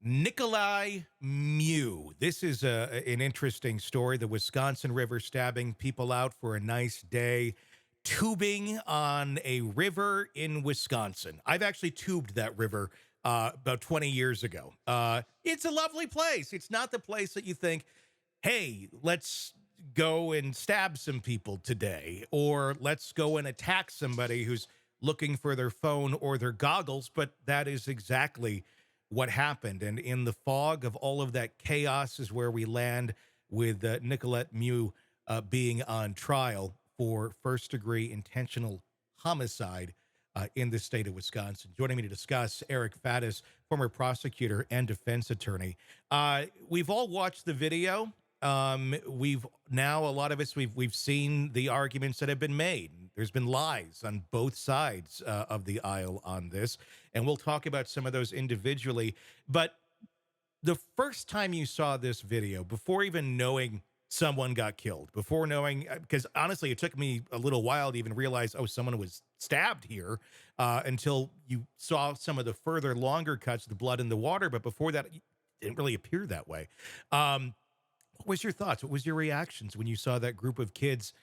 Nicolae Miu. This is an interesting story. The Wisconsin River stabbing, people out for a nice day, tubing on a river in Wisconsin. I've actually tubed that river about 20 years ago. It's a lovely place. It's not the place that you think, hey, let's go and stab some people today, or let's go and attack somebody who's looking for their phone or their goggles. But that is exactly what happened. And in the fog of all of that chaos is where we land with Nicolae Miu being on trial for first-degree intentional homicide in the state of Wisconsin. Joining me to discuss, Eric Faddis, former prosecutor and defense attorney. We've all watched the video. We've now, a lot of us, we've seen the arguments that have been made. There's been lies on both sides of the aisle on this, and we'll talk about some of those individually. But the first time you saw this video, before even knowing someone got killed, before knowing, because honestly, it took me a little while to even realize, oh, someone was stabbed here, until you saw some of the further longer cuts, the blood in the water. But before that, it didn't really appear that way. What was your thoughts? What was your reactions when you saw that group of kids,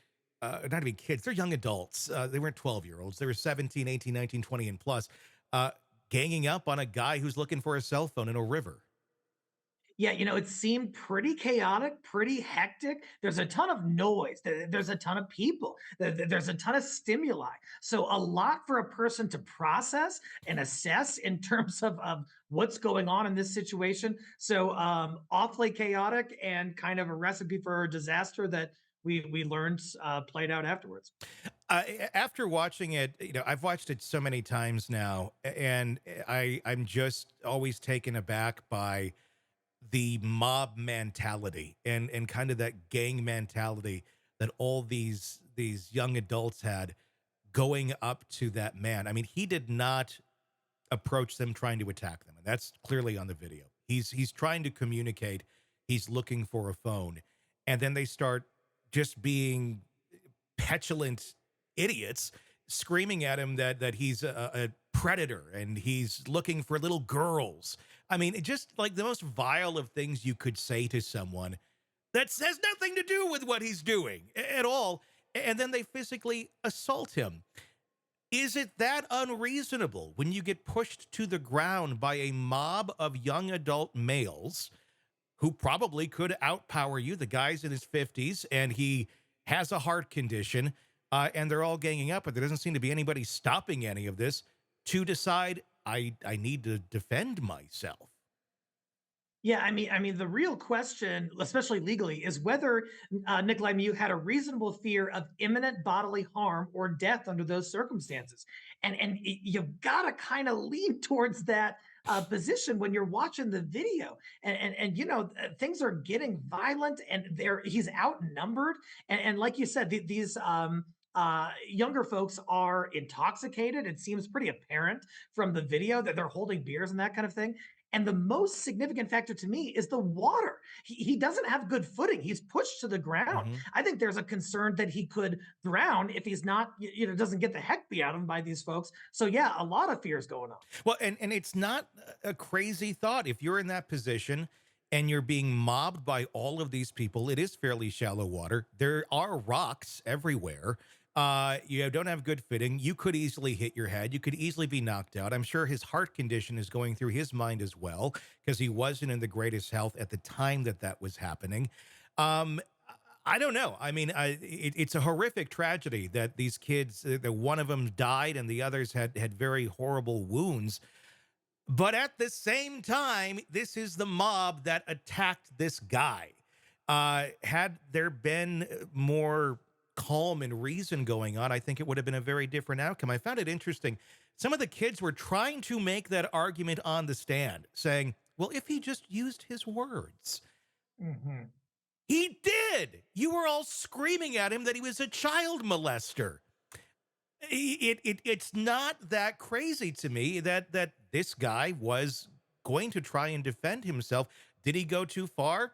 not even kids, they're young adults. They weren't 12-year-olds. They were 17, 18, 19, 20 and plus, ganging up on a guy who's looking for a cell phone in a river. Yeah, it seemed pretty chaotic, pretty hectic. There's a ton of noise. There's a ton of people. There's a ton of stimuli. So a lot for a person to process and assess in terms of what's going on in this situation. So awfully chaotic and kind of a recipe for disaster that we learned played out afterwards. After watching it, I've watched it so many times now, and I'm just always taken aback by the mob mentality and kind of that gang mentality that all these young adults had going up to that man. I mean, he did not approach them trying to attack them, and that's clearly on the video. He's trying to communicate. He's looking for a phone, and then they start just being petulant idiots, screaming at him that he's a predator and he's looking for little girls. I mean, it just like the most vile of things you could say to someone that has nothing to do with what he's doing at all. And then they physically assault him. Is it that unreasonable when you get pushed to the ground by a mob of young adult males who probably could outpower you? The guy's in his 50s and he has a heart condition, and they're all ganging up, but there doesn't seem to be anybody stopping any of this to decide I need to defend myself. Yeah, I mean, the real question, especially legally, is whether Nicolae Miu had a reasonable fear of imminent bodily harm or death under those circumstances, and you've got to kind of lean towards that position when you're watching the video, and things are getting violent, and he's outnumbered, and like you said, these. Younger folks are intoxicated. It seems pretty apparent from the video that they're holding beers and that kind of thing. And the most significant factor to me is the water. He doesn't have good footing. He's pushed to the ground. Mm-hmm. I think there's a concern that he could drown if he's not, doesn't get the heck beat out of him by these folks. So yeah, a lot of fears going on. Well, and it's not a crazy thought. If you're in that position and you're being mobbed by all of these people, it is fairly shallow water. There are rocks everywhere. You don't have good fitting. You could easily hit your head. You could easily be knocked out. I'm sure his heart condition is going through his mind as well, because he wasn't in the greatest health at the time that was happening. I don't know. I mean, it's a horrific tragedy that these kids, that one of them died and the others had very horrible wounds. But at the same time, this is the mob that attacked this guy. Had there been more calm and reason going on, I think it would have been a very different outcome. I found it interesting. Some of the kids were trying to make that argument on the stand, saying, well, if he just used his words. Mm-hmm. He did. You were all screaming at him that he was a child molester. It's not that crazy to me that this guy was going to try and defend himself. Did he go too far?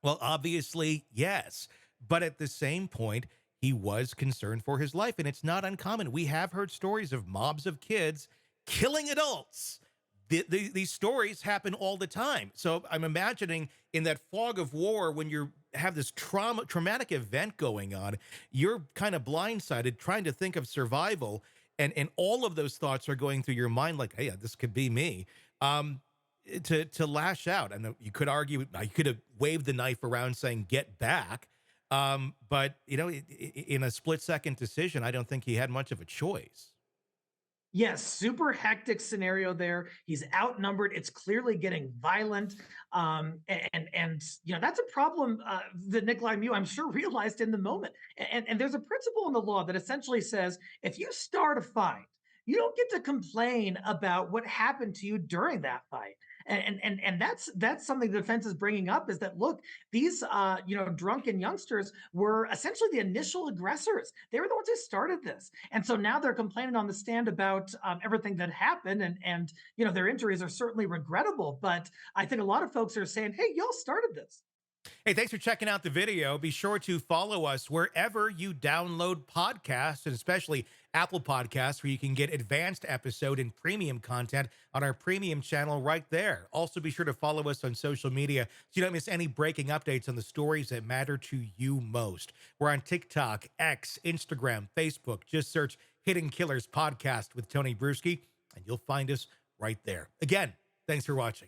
Well, obviously, yes. But at the same point, he was concerned for his life, and it's not uncommon. We have heard stories of mobs of kids killing adults these stories happen all the time. So I'm imagining in that fog of war, when you have this traumatic event going on, you're kind of blindsided trying to think of survival, and all of those thoughts are going through your mind like, hey, this could be me. Um, to lash out, and you could argue, you could have waved the knife around saying "get back," but in a split-second decision, I don't think he had much of a choice. Yes, super hectic scenario there. He's outnumbered. It's clearly getting violent, and that's a problem that Nicolae Miu, I'm sure, realized in the moment. And there's a principle in the law that essentially says if you start a fight, you don't get to complain about what happened to you during that fight. And that's something the defense is bringing up, is that look, these drunken youngsters were essentially the initial aggressors. They were the ones who started this, and so now they're complaining on the stand about everything that happened, and their injuries are certainly regrettable. But I think a lot of folks are saying, "Hey, y'all started this." Hey, thanks for checking out the video. Be sure to follow us wherever you download podcasts, and especially Apple Podcasts, where you can get advanced episode and premium content on our premium channel right there. Also, be sure to follow us on social media so you don't miss any breaking updates on the stories that matter to you most. We're on TikTok, X, Instagram, Facebook. Just search Hidden Killers Podcast with Tony Brueski, and you'll find us right there. Again, thanks for watching.